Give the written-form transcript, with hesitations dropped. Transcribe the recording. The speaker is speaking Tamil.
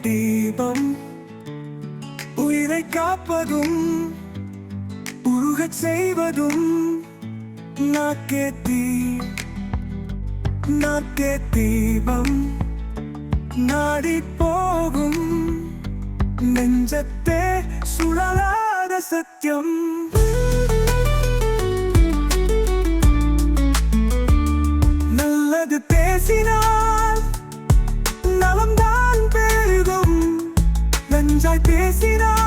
தீபம் உயிரை காப்பதும் உருகச் செய்வதும் நாக்கே தீபம் நாடி போகும் நெஞ்சத்தே சுழலாத சத்தியம். நல்லது பேசினால் நலம்தான் பெருகும், நஞ்சாய் பேசினால்